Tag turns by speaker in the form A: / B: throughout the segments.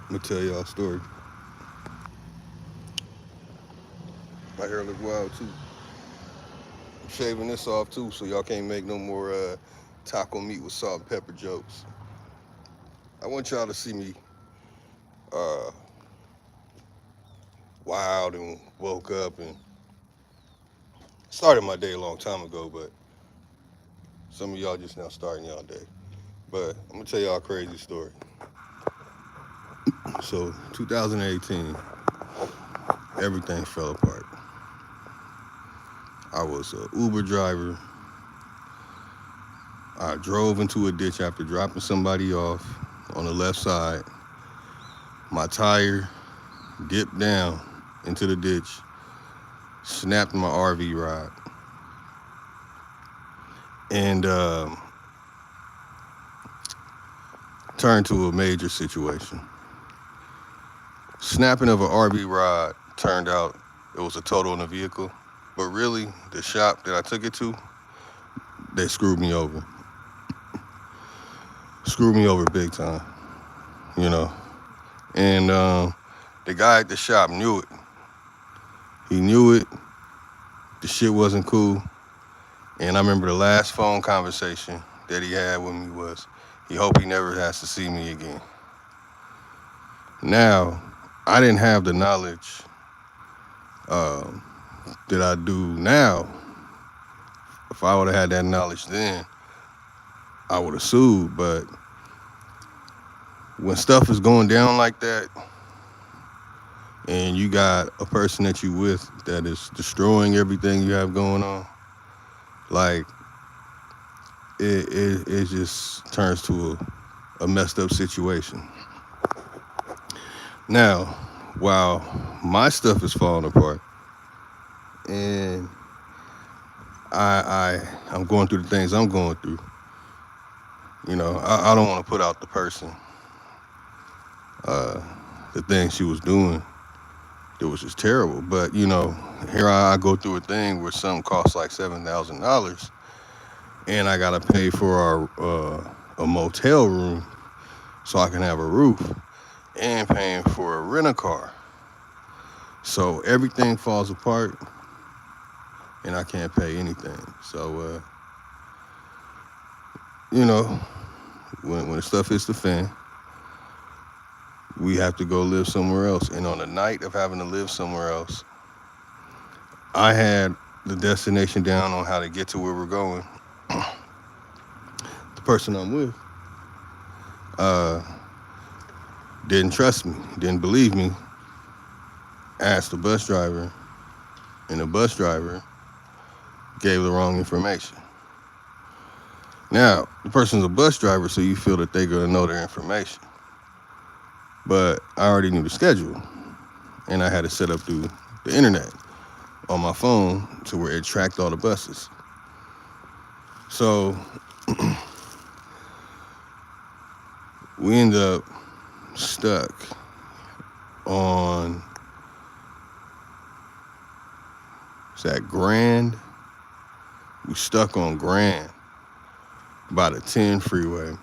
A: I'm gonna tell y'all a story. My hair look wild too. I'm shaving this off too, so y'all can't make no more taco meat with salt and pepper jokes. I want y'all to see me uh, wild and woke up and started my day a long time ago, but some of y'all just now starting y'all day. But I'm gonna tell y'all a crazy story. So 2018, everything fell apart. I was a Uber driver. I drove into a ditch after dropping somebody off on the left side. My tire dipped down into the ditch, snapped my RV rod, and turned to a major situation. Snapping of an RV rod turned out it was a total in the vehicle, but really the shop that I took it to, they screwed me over big time, you know. And the guy at the shop knew it. He knew it. The shit wasn't cool. And I remember the last phone conversation that he had with me was, he hoped he never has to see me again. Now, I didn't have the knowledge um, that I do now. If I would have had that knowledge then, I would have sued. But when stuff is going down like that, and you got a person that you with that is destroying everything you have going on, like it just turns to a messed up situation. Now, while my stuff is falling apart and I'm going through the things I'm going through, I don't want to put out the person uh, the things she was doing. It was just terrible. But here I go through a thing where something costs like $7,000, and I gotta pay for a motel room so I can have a roof, and paying for a rent a car. So everything falls apart, and I can't pay anything. So you know, when the stuff hits the fan, we have to go live somewhere else. And on the night of having to live somewhere else, I had the destination down on how to get to where we're going. The person I'm with uh, didn't trust me, didn't believe me, asked the bus driver, and the bus driver gave the wrong information. Now, the person's a bus driver, so you feel that they're going to know their information. But I already knew the schedule, and I had it set up through the internet on my phone to where it tracked all the buses. So we end up stuck on, is that Grand? We stuck on Grand by the 10 freeway.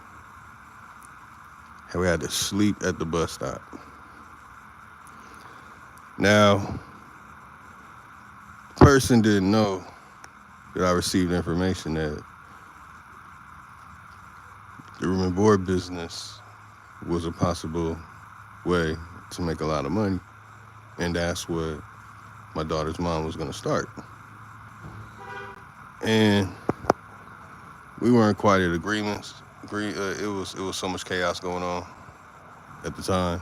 A: And we had to sleep at the bus stop. Now, the person didn't know that I received information that the room and board business was a possible way to make a lot of money. And that's what my daughter's mom was going to start. And we weren't quite at agreements. It was so much chaos going on at the time.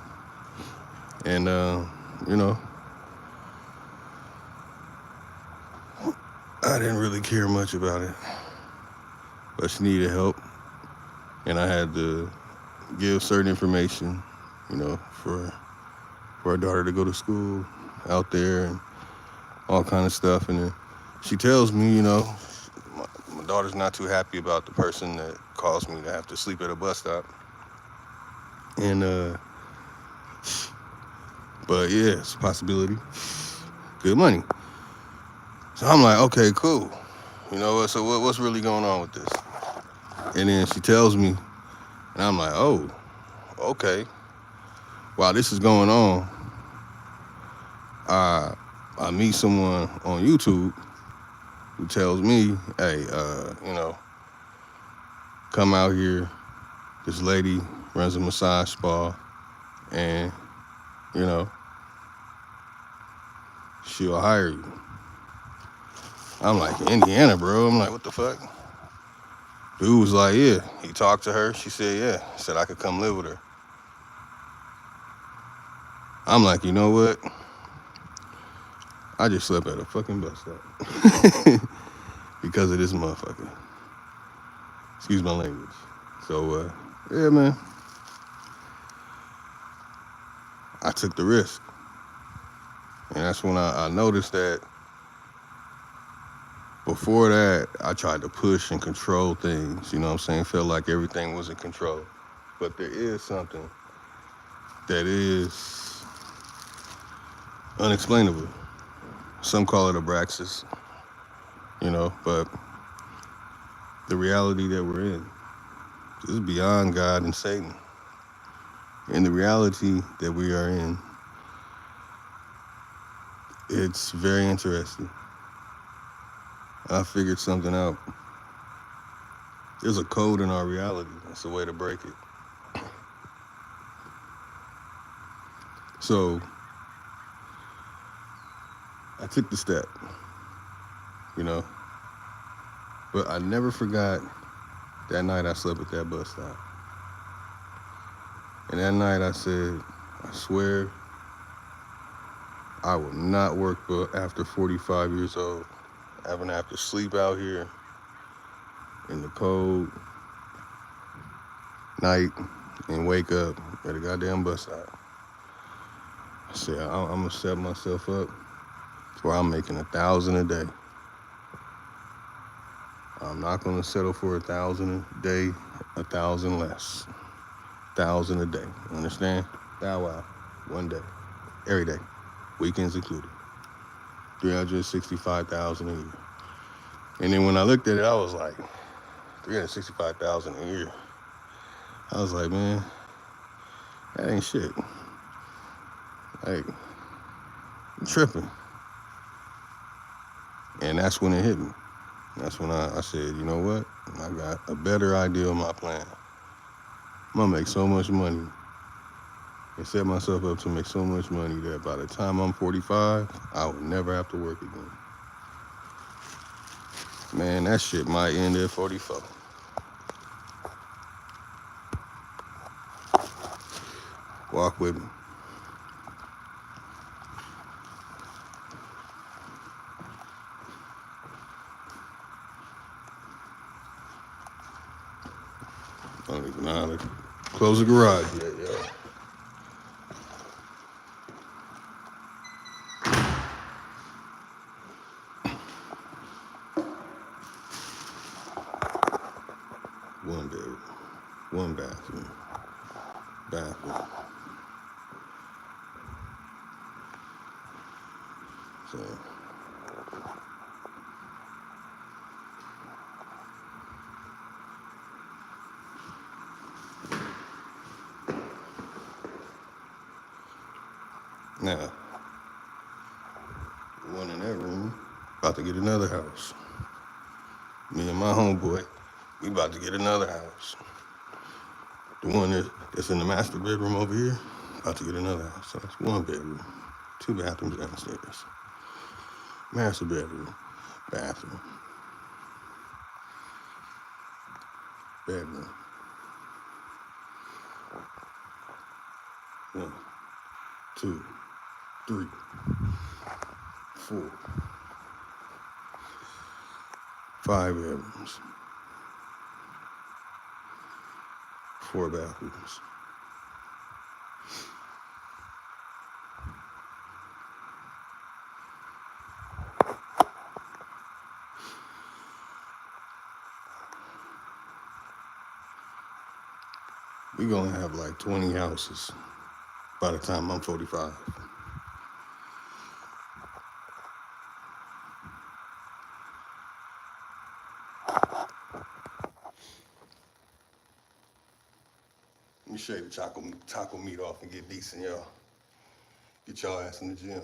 A: And, I didn't really care much about it. But she needed help. And I had to give certain information, for our daughter to go to school out there and all kind of stuff. And then she tells me, my daughter's not too happy about the person that caused me to have to sleep at a bus stop. And but yeah, it's a possibility. Good money. So I'm like, okay, cool. So what's really going on with this? And then she tells me, and I'm like, oh, okay. while this is going on, I I meet someone on YouTube who tells me, hey, come out here. This lady runs a massage spa, and you know, she'll hire you. I'm like, Indiana, bro. I'm like, what the fuck? Dude was like, yeah. He talked to her. She said, yeah. Said I could come live with her. I'm like, you know what? I just slept at a fucking bus stop because of this motherfucker. Excuse my language. So, yeah, man. I took the risk. And that's when I noticed that before that, I tried to push and control things. You know what I'm saying? Felt like everything was in control. But there is something that is unexplainable. Some call it abraxas, but the reality that we're in is beyond God and Satan. And the reality that we are in, it's very interesting. I figured something out. There's a code in our reality. That's a way to break it. So I took the step, you know, but I never forgot that night I slept at that bus stop. And that night I said, I swear I will not work after 45 years old. I'm gonna have to sleep out here in the cold night and wake up at a goddamn bus stop. I said, I'm gonna set myself up where I'm making 1,000 a day. I'm not gonna settle for 1,000 a day, 1,000 less. 1,000 a day. Understand? Bow wow. One day. Every day. Weekends included. 365,000 a year. And then when I looked at it, I was like, 365,000 a year. I was like, man, that ain't shit. Like, I'm tripping. And that's when it hit me. That's when I said, you know what? I got a better idea of my plan. I'm gonna make so much money and set myself up to make so much money that by the time I'm 45, I will never have to work again. Man, that shit might end at 44. Walk with me. I don't even know how to close the garage yet, yo. One bedroom, one bathroom. So, now, one in that room, about to get another house. Me and my homeboy, we about to get another house. The one that's in the master bedroom over here, about to get another house. So that's one bedroom, two bathrooms downstairs. Master bedroom, bathroom, bedroom. One, two, three, four, five bedrooms, four bathrooms. We're gonna have like 20 houses by the time I'm 45. Let me shave the taco meat off and get decent, y'all. Get y'all ass in the gym.